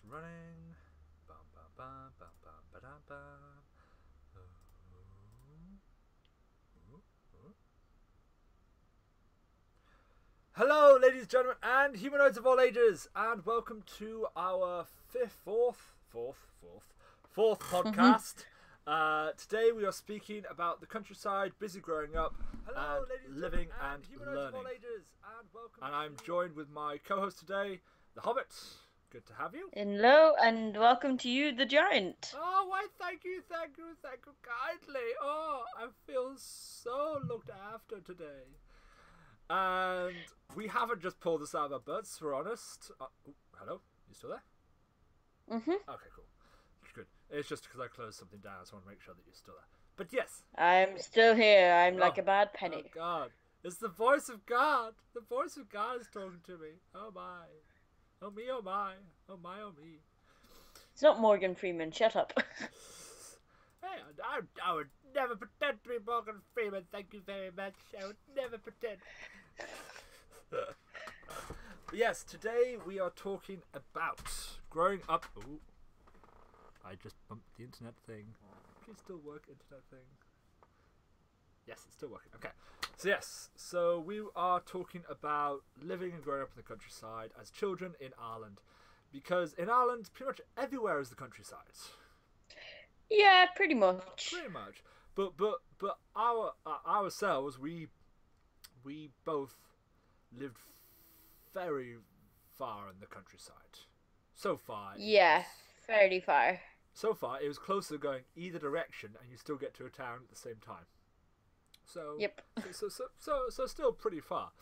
It's running. Bum, bum, bum, bum, bum, ba-dum, bum. Hello, ladies and gentlemen, and humanoids of all ages, and welcome to our fourth podcast. Today we are speaking about the countryside, busy growing up, and living and learning. And I'm joined with my co-host today, the Hobbit. Good to have you. Hello, and welcome to you, the Giant. Oh, why, thank you kindly. Oh, I feel so looked after today. And we haven't just pulled this out of our butts, we're honest. Hello? You still there? Mm-hmm. Okay, cool. Good. It's just because I closed something down, so I want to make sure that you're still there. But yes. I'm still here. I'm like a bad penny. Oh, God. It's the voice of God. The voice of God is talking to me. Oh, my. Oh, me, oh, my. Oh, my, oh, me. It's not Morgan Freeman. Shut up. Hey, I would never pretend to be Morgan Freeman. Thank you very much. I would never pretend. Yes, today we are talking about growing up. Ooh, I just bumped the internet thing. Can it still work, internet thing? Yes, it's still working. Okay. So we are talking about living and growing up in the countryside as children in Ireland. Because in Ireland, pretty much everywhere is the countryside. Yeah, pretty much. Pretty much. But ourselves, we both lived very far in the countryside. So far. Yeah, fairly far. So far, it was closer to going either direction, and you still get to a town at the same time. So. Yep. So still pretty far.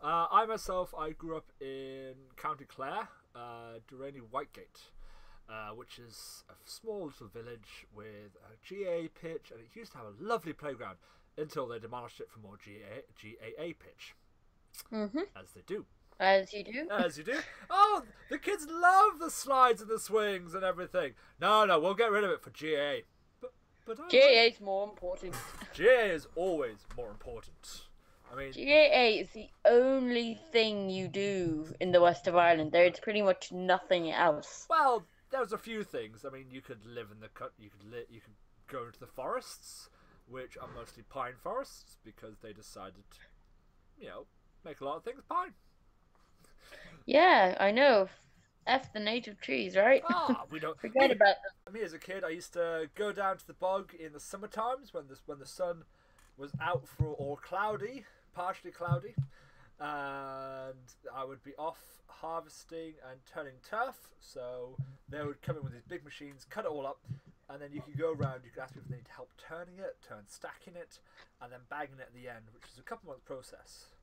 I myself, I grew up in County Clare, Durrani Whitegate. Which is a small little village with a GAA pitch, and it used to have a lovely playground until they demolished it for more GAA pitch. Mm-hmm. As they do. As you do. As you do. Oh, the kids love the slides and the swings and everything. No, we'll get rid of it for GAA. But GAA is more important. GAA is always more important. I mean, GAA is the only thing you do in the west of Ireland. There's pretty much nothing else. Well, there's a few things. I mean, you could live in the you could go into the forests, which are mostly pine forests, because they decided to, make a lot of things pine. Yeah, I know. F the native trees, right? We don't forget about them. Me as a kid, I used to go down to the bog in the summer times when the sun was out or cloudy, partially cloudy. And I would be off harvesting and turning turf, so they would come in with these big machines, cut it all up, and then you could go around, you could ask people if they need help turning it, stacking it, and then bagging it at the end, which is a couple month process.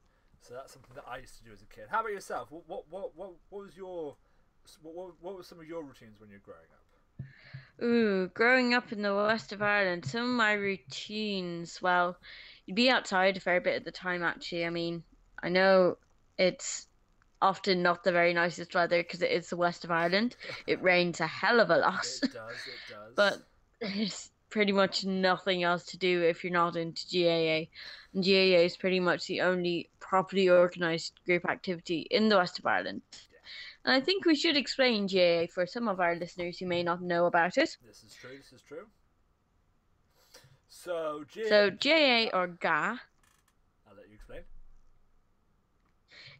So that's something that I used to do as a kid. How about yourself? What was your what were some of your routines when you were growing up? Ooh, growing up in the west of Ireland, some of my routines, well, you'd be outside a fair bit of the time, actually. I mean, I know it's often not the very nicest weather because it is the west of Ireland. It rains a hell of a lot. It does. But there's pretty much nothing else to do if you're not into GAA. And GAA is pretty much the only properly organised group activity in the west of Ireland. Yeah. And I think we should explain GAA for some of our listeners who may not know about it. This is true. So GAA or GA, I'll let you explain,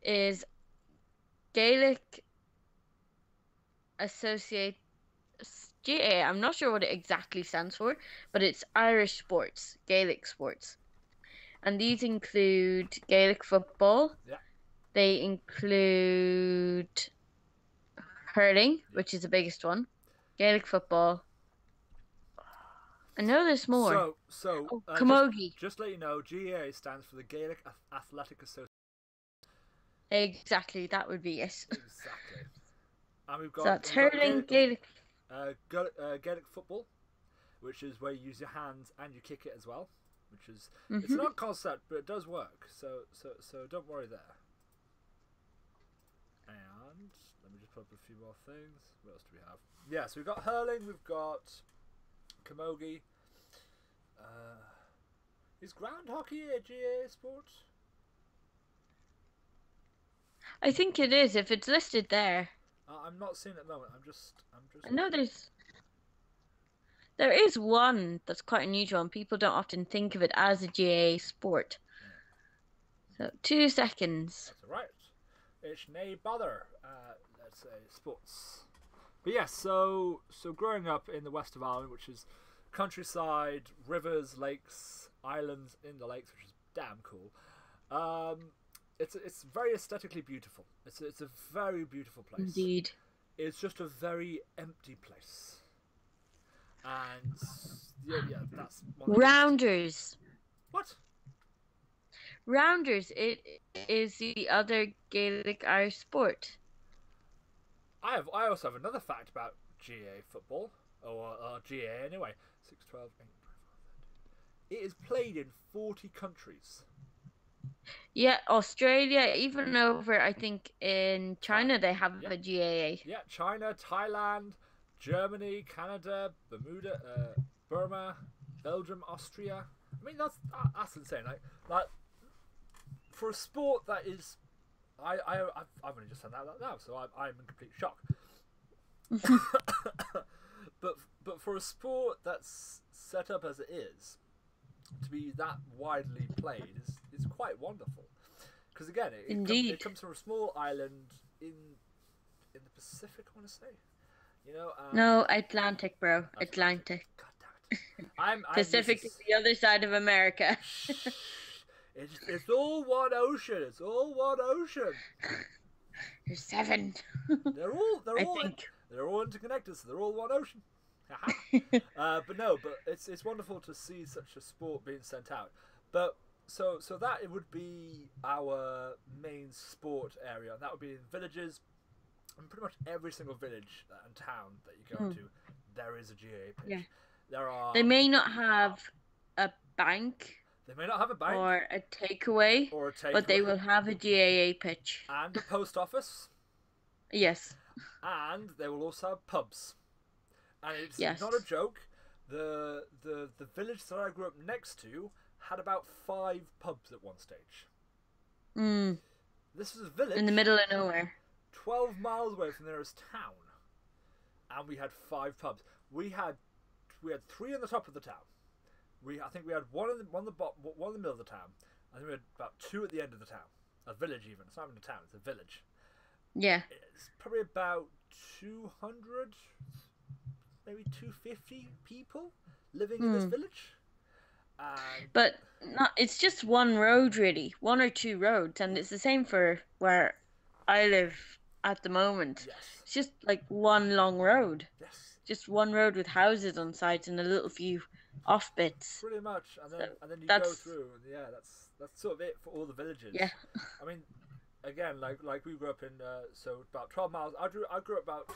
is Gaelic Associate. GAA, I'm not sure what it exactly stands for, but it's Irish sports, Gaelic sports. And these include Gaelic football. Yeah. They include hurling, which is the biggest one. Gaelic football. I know there's more. Camogie. Just to let you know, GAA stands for the Gaelic Athletic Association. Exactly, that would be it. Exactly. And we've got. So that's hurling, Gaelic. Gaelic football, which is where you use your hands and you kick it as well, which is it's an odd concept, but it does work. So don't worry there. And let me just put up a few more things. What else do we have? Yeah, so we've got hurling, we've got camogie. Is ground hockey a GAA sport? I think it is, if it's listed there. I'm not seeing it at the moment. I'm I just. know there is one that's quite unusual, and people don't often think of it as a GAA sport. So 2 seconds. That's all right. It's nae bother. Let's say sports. But yes, so growing up in the west of Ireland, which is countryside, rivers, lakes, islands in the lakes, which is damn cool. It's very aesthetically beautiful. It's a very beautiful place. Indeed. It's just a very empty place. And yeah, that's one Rounders. What? Rounders. It is the other Gaelic Irish sport. I also have another fact about GAA football, or GAA anyway. 6, 12, 8, 12, 13. It is played in 40 countries. Yeah, Australia, even over, I think, in China, they have a GAA. Yeah, China, Thailand, Germany, Canada, Bermuda, Burma, Belgium, Austria. I mean, that's insane. Like for a sport that is, I've only just found that out now, so I'm in complete shock. but for a sport that's set up as it is, to be that widely played is quite wonderful. Because again, it comes from a small island in the Pacific, I want to say. You know. No, Atlantic, bro. Atlantic. God damn it. Pacific is the other side of America. It's all one ocean. It's all one ocean. There's 7. They're all interconnected, so they're all one ocean. but it's wonderful to see such a sport being sent out. But so that it would be our main sport area, and that would be in villages. And pretty much every single village and town that you go to, there is a GAA pitch. Yeah. They may not have a bank. They may not have a bank. Or a takeaway. But they will have a GAA pitch. And a post office. Yes. And they will also have pubs. And it's not a joke. The village that I grew up next to had about 5 pubs at one stage. This was a village in the middle of nowhere. 12 miles away from the nearest town. And we had 5 pubs. We had 3 in the top of the town. I think we had one in the middle of the town. I think we had about 2 at the end of the town. A village even. It's not even a town, it's a village. Yeah. It's probably about 200, maybe 250 people living in this village. But it's just one road, really. 1 or 2 roads. And it's the same for where I live at the moment. Yes. It's just like one long road. Yes. Just one road with houses on sides and a little few off bits. Pretty much. And then you go through, and that's sort of it for all the villages. Yeah. I mean, again, like we grew up in so about 12 miles. I grew up about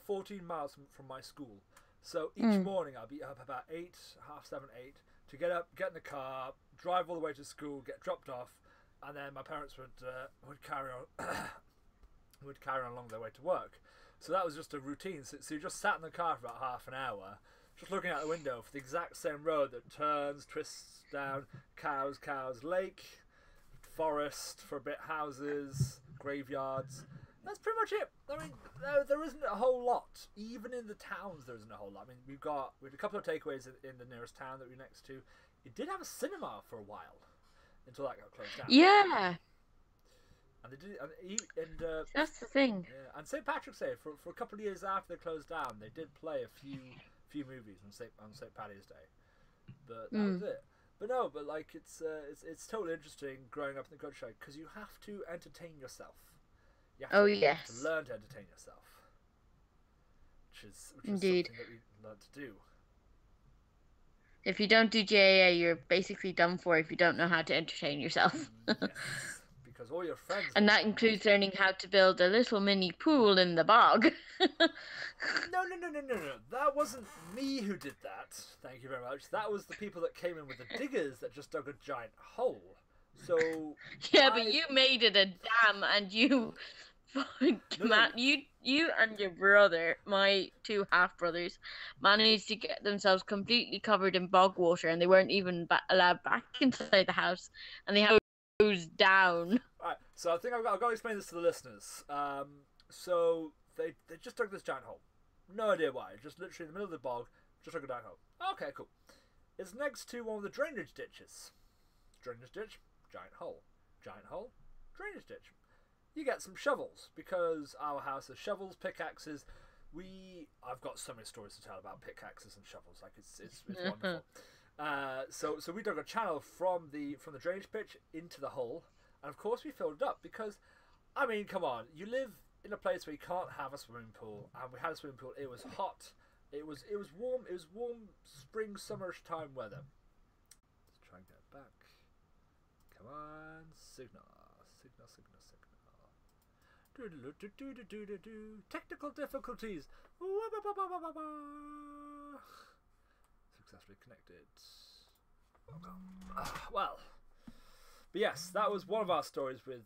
14 miles from my school. So each morning I'd be up about 8, half 7, 8 to get up, get in the car, drive all the way to school, get dropped off, and then my parents would carry on along their way to work. So that was just a routine. So you just sat in the car for about half an hour, just looking out the window for the exact same road that turns, twists down, cows, lake, forest for a bit, houses, graveyards. That's pretty much it. I mean, there isn't a whole lot. Even in the towns, there isn't a whole lot. I mean, we had a couple of takeaways in the nearest town that we were next to. It did have a cinema for a while until that got closed down. Yeah. And they did, that's the thing. Yeah, and St. Patrick's Day for a couple of years after they closed down, they did play a few movies on St. Paddy's Day, but that was it. But like it's totally interesting growing up in the countryside because you have to entertain yourself. You have to learn to entertain yourself, which is Indeed something that we learned to do. If you don't do GAA, you're basically done for if you don't know how to entertain yourself. Yes, because all your friends. And that includes learning how to build a little mini pool in the bog. No. That wasn't me who did that. Thank you very much. That was the people that came in with the diggers that just dug a giant hole. So. Yeah, but you made it a dam, and you and your brother, my 2 half-brothers, managed to get themselves completely covered in bog water, and they weren't even allowed back inside the house, and they had to hose down. Alright, so I think I've got to explain this to the listeners. So they just dug this giant hole. No idea why. Just literally in the middle of the bog, just dug a giant hole. Okay, cool. It's next to one of the drainage ditches. Drainage ditch, giant hole. Giant hole, drainage ditch. You get some shovels, because our house has shovels, pickaxes. I've got so many stories to tell about pickaxes and shovels. Like it's wonderful. So we dug a channel from the drainage pitch into the hole, and of course we filled it up because, I mean, come on, you live in a place where you can't have a swimming pool, and we had a swimming pool. It was hot. It was warm. It was warm spring summerish time weather. Let's try and get it back. Come on, signal. Technical difficulties. Successfully connected. Well, but yes, that was one of our stories with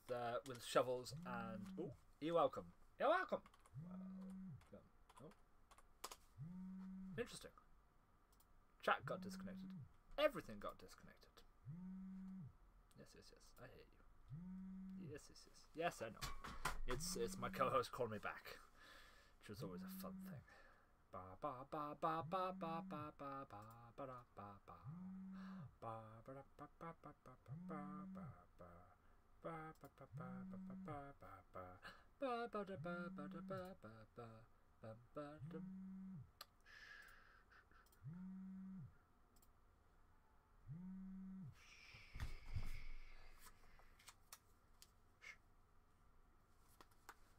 shovels and. Oh, you're welcome. You're welcome. Oh. Interesting. Chat got disconnected. Everything got disconnected. Yes. I hear you. Yes, I know. It's my co-host calling me back, which was always a fun thing.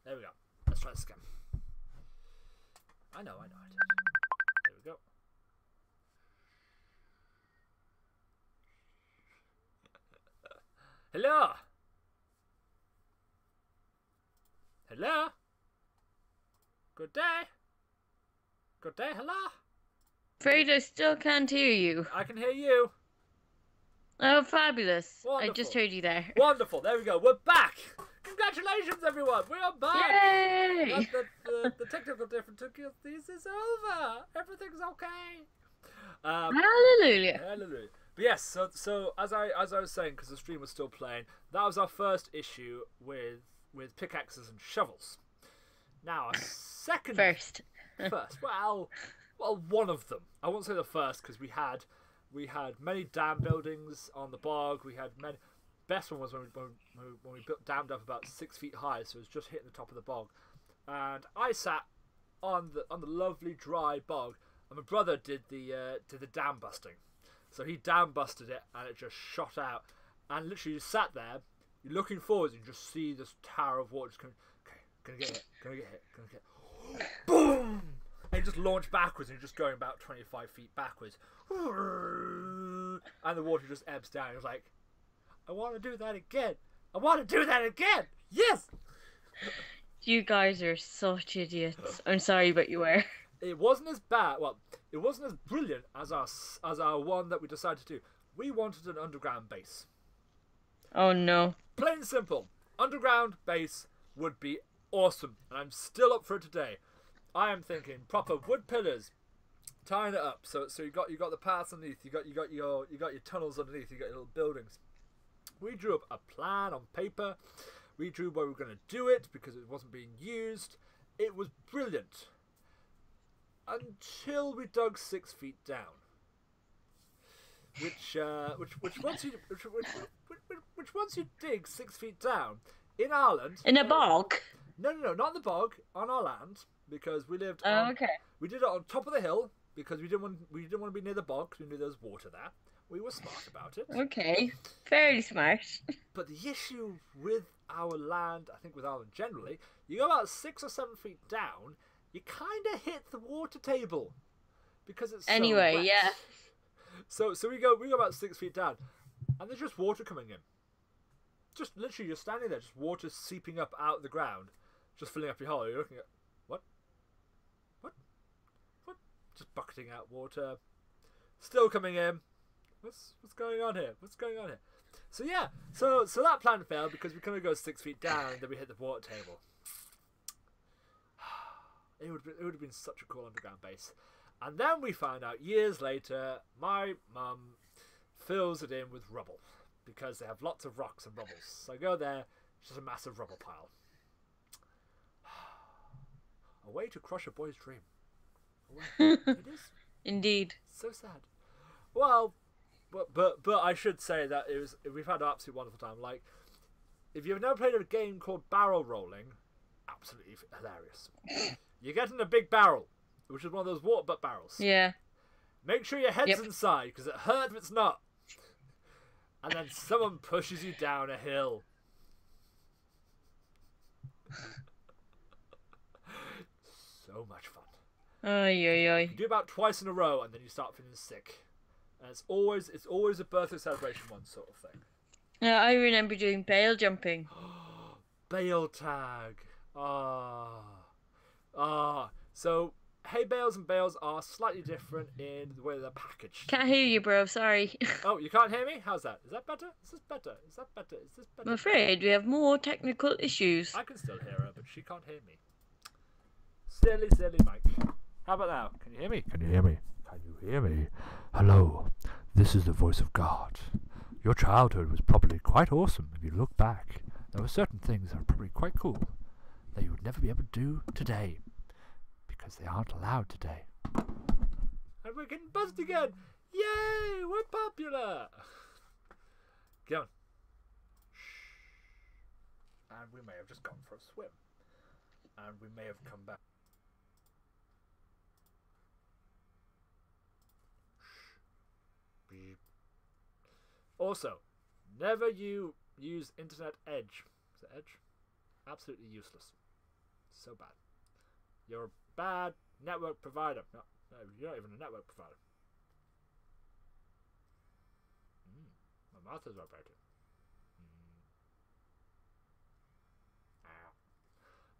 There we go. Let's try this again. I know I did. There we go. Hello? Hello? Good day? Good day, hello? Afraid I still can't hear you. I can hear you. Oh, fabulous. Wonderful. I just heard you there. Wonderful, there we go. We're back! Congratulations, everyone! We are back! Yay! The technical difficulties is over! Everything's okay! Hallelujah! Hallelujah. But yes, so as I was saying, because the stream was still playing, that was our first issue with pickaxes and shovels. Now, our second... First. Well, one of them. I won't say the first, because we had many dam buildings on the bog. We had many... Best one was when we built dammed up about 6 feet high, so it was just hitting the top of the bog. And I sat on the lovely dry bog, and my brother did the dam busting. So he dam busted it, and it just shot out. And literally, you sat there, you're looking forward, and you just see this tower of water just coming. Okay, gonna get it. Boom! And you just launch backwards, and you're just going about 25 feet backwards. And the water just ebbs down. It was like, I want to do that again. Yes! You guys are such idiots. I'm sorry, but you were. It wasn't as bad. Well, it wasn't as brilliant as our one that we decided to do. We wanted an underground base. Oh no. Plain and simple. Underground base would be awesome, and I'm still up for it today. I am thinking proper wood pillars, tying it up. So you got the paths underneath. You got your tunnels underneath. You got your little buildings. We drew up a plan on paper. We drew where we were going to do it because it wasn't being used. It was brilliant. Until we dug 6 feet down. Which once you dig 6 feet down in Ireland. In a bog? No, not in the bog. On our land, because we lived. Okay. We did it on top of the hill because we didn't want to be near the bog because we knew there was water there. We were smart about it. Okay, fairly smart. But the issue with our land, I think with Ireland generally, you go about 6 or 7 feet down, you kind of hit the water table because it's anyway, so wet. yeah. So we go about 6 feet down, and there's just water coming in. Just literally, you're standing there, just water seeping up out of the ground, just filling up your hole. You're looking at what? Just bucketing out water, still coming in. What's going on here? So yeah, so that plan failed because we couldn't go 6 feet down and then we hit the water table. It would have been such a cool underground base. And then we found out years later, my mum fills it in with rubble because they have lots of rocks and rubbles. So I go there, It's just a massive rubble pile. A way to crush a boy's dream. It is. Indeed. So sad. Well, but I should say that we've had an absolutely wonderful time. Like, if you've never played a game called barrel rolling, absolutely hilarious. You get in a big barrel, which is one of those water butt barrels. Yeah. Make sure your head's inside, because it hurts if it's not. And then someone pushes you down a hill. So much fun. You do about twice in a row, and then you start feeling sick. And it's always a birthday celebration one sort of thing. Yeah, I remember doing bail jumping. Bale tag. So hay bales and bales are slightly different in the way they're packaged. Can't hear you, bro. Sorry. Oh, you can't hear me? How's that? Is that better? Is this better? Is that better? Is this better? I'm afraid we have more technical issues. I can still hear her, but she can't hear me. Silly Mike. How about now? Can you hear me? Can you hear me? Can you hear me? Hello, this is the voice of God. Your childhood was probably quite awesome if you look back. There were certain things that were probably quite cool that you would never be able to do today because they aren't allowed today. And we're getting buzzed again! Yay! We're popular! Get on. Shh. And we may have just gone for a swim. And we may have come back. Beep. Also, never you use Internet Edge. Is it Edge? Absolutely useless. So bad. You're a bad network provider. No, you're not even a network provider. My mouth is vibrating.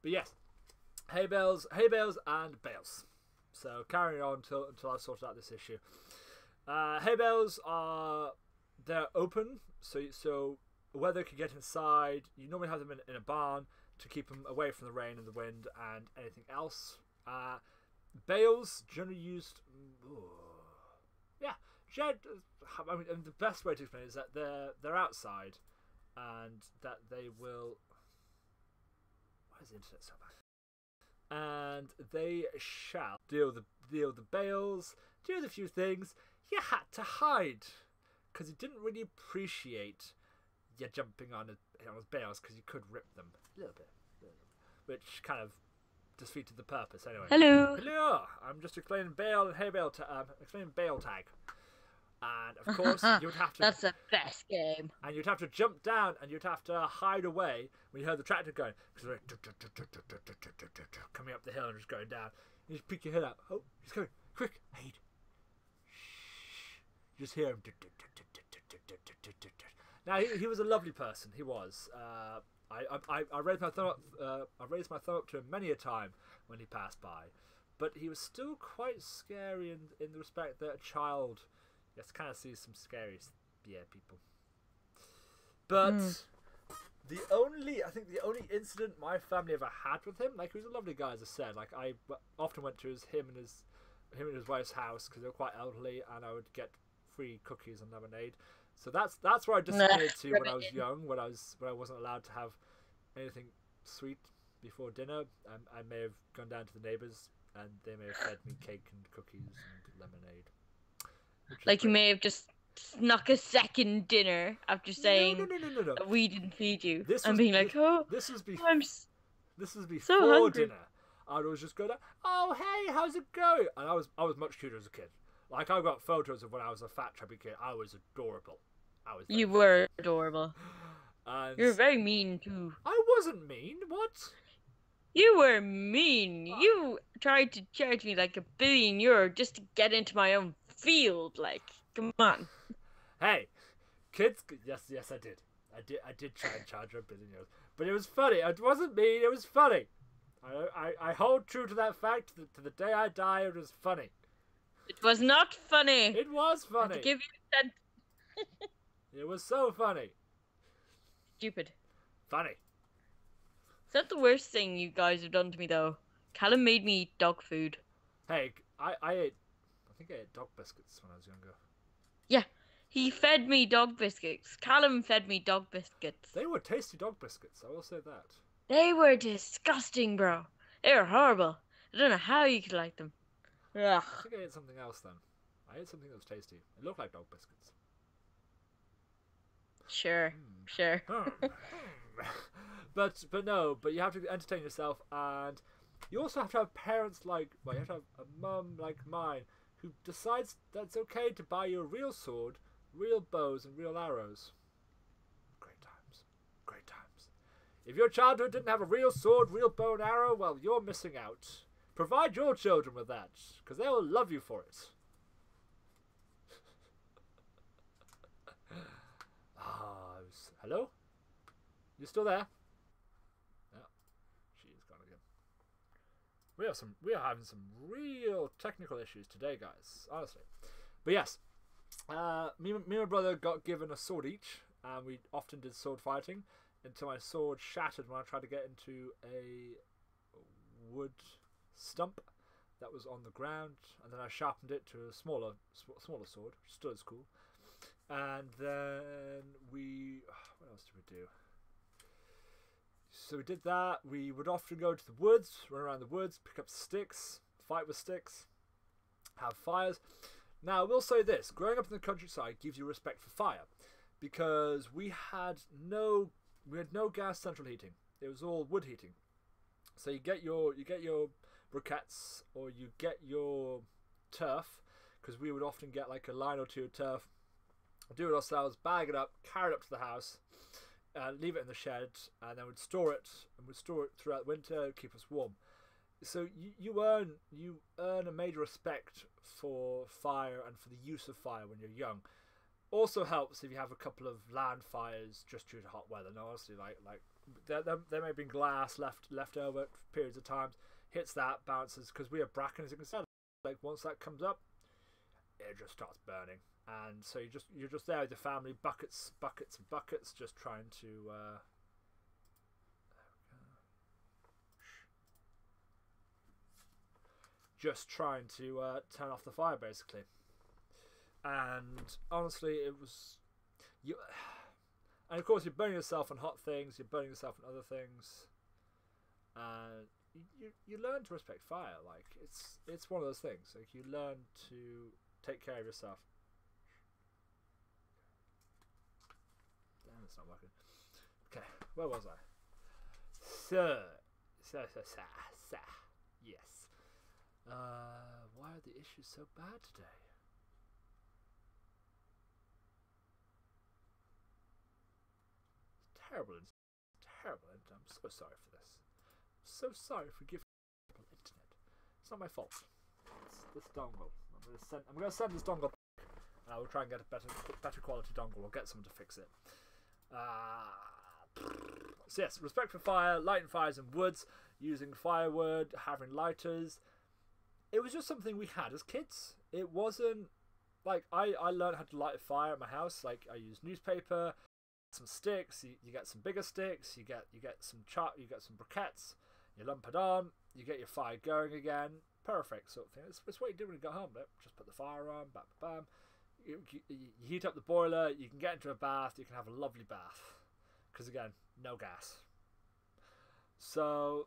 But yes, hay bales and bales. So carrying on until I sort out this issue. Hay bales they're open, so weather can get inside. You normally have them in a barn to keep them away from the rain and the wind and anything else. Bales generally used. I mean, and the best way to explain it is that they're outside, and that they will. Why is the internet so bad? And they shall deal the bales, do the few things. You had to hide because you didn't really appreciate you jumping on his bales because you could rip them a little bit, which kind of defeated the purpose anyway. Hello. I'm just explaining bale and hay bale. Explaining bale tag. And of course, you'd have to. That's the best game. And you'd have to jump down, and you'd have to hide away when you heard the tractor going, coming up the hill and just going down. You just peek your head out. Oh, he's coming! Quick, hide! Shh! You just hear him. Now he was a lovely person. He was. I raised my thumb up. I raised my thumb up to him many a time when he passed by, but he was still quite scary in the respect that a child. Yes, kind of see some scary, people. But the only incident my family ever had with him, like, he was a lovely guy, as I said. Like, I often went to him and his wife's house because they were quite elderly, and I would get free cookies and lemonade. So that's where I disappeared to when I was young, when I wasn't allowed to have anything sweet before dinner. I may have gone down to the neighbours, and they may have fed me cake and cookies and lemonade. Like, you may have just snuck a second dinner after saying no. that we didn't feed you. This and was, being like, this was before so dinner. I was just going, oh, hey, how's it going? And I was much cuter as a kid. Like, I've got photos of when I was a fat, chubby kid. I was adorable. You were adorable. And you were very mean, too. I wasn't mean. What? You were mean. You tried to charge me like €1 billion just to get into my own field. Like, come on. Hey, kids. Yes, I did. I did try and charge her €1 billion, but it was funny. It wasn't mean. It was funny. I hold true to that fact. To the day I die, it was funny. It was not funny. It was funny. To give you that. It was so funny. Stupid. Funny. Is that the worst thing you guys have done to me, though? Calem made me eat dog food. Hey, I think I ate dog biscuits when I was younger. Yeah, He fed me dog biscuits. Calem fed me dog biscuits. They were tasty dog biscuits, I will say that. They were disgusting, bro. They were horrible. I don't know how you could like them. Ugh. I think I ate something else then. I ate something that was tasty. It looked like dog biscuits. Sure, sure. But you have to entertain yourself, and you also have to have parents like, well, you have to have a mum like mine who decides that it's okay to buy you a real sword, real bows, and real arrows. Great times. Great times. If your childhood didn't have a real sword, real bow and arrow, well, you're missing out. Provide your children with that, because they will love you for it. Hello? You still there? No. She's gone again. We are having some real technical issues today, guys. Honestly. But yes. Me and my brother got given a sword each, and we often did sword fighting until my sword shattered when I tried to get into a wood stump that was on the ground, and then I sharpened it to a smaller sword, which still is cool. And then what else did we do? So we did that. We would often go to the woods, run around the woods, pick up sticks, fight with sticks, have fires. Now, I will say this. Growing up in the countryside gives you respect for fire, because we had no gas central heating. It was all wood heating. So you get your briquettes, or you get your turf, because we would often get like a line or two of turf, do it ourselves, bag it up, carry it up to the house, leave it in the shed, and then we'd store it, throughout winter, keep us warm. So you earn a major respect for fire and for the use of fire when you're young. Also helps if you have a couple of land fires just due to hot weather. No, honestly, like there may have been glass left over periods of times. Hits that, bounces, because we have bracken, as you can see. Like once that comes up, it just starts burning. And so you're just there with your family, buckets and buckets, just trying to turn off the fire, basically. And honestly, it was and of course you're burning yourself on hot things, you're burning yourself on other things, and you learn to respect fire. Like it's one of those things. Like you learn to take care of yourself. It's not working. Okay, where was I? Yes. Why are the issues so bad today? Terrible internet. I'm so sorry for this. I'm so sorry for giving people internet. It's not my fault. It's this dongle. I'm gonna send this dongle. I will try and get a better quality dongle, or get someone to fix it. So yes, respect for fire, lighting fires in woods, using firewood, having lighters. It was just something we had as kids. It wasn't like I learned how to light a fire at my house. Like I used newspaper, some sticks. You get some bigger sticks. You get some you get some briquettes. You lump it on. You get your fire going again. Perfect sort of thing. It's what you do when you go home. Right? Just put the fire on. Bam, bam, bam. You heat up the boiler, you can get into a bath, you can have a lovely bath, because again, no gas. So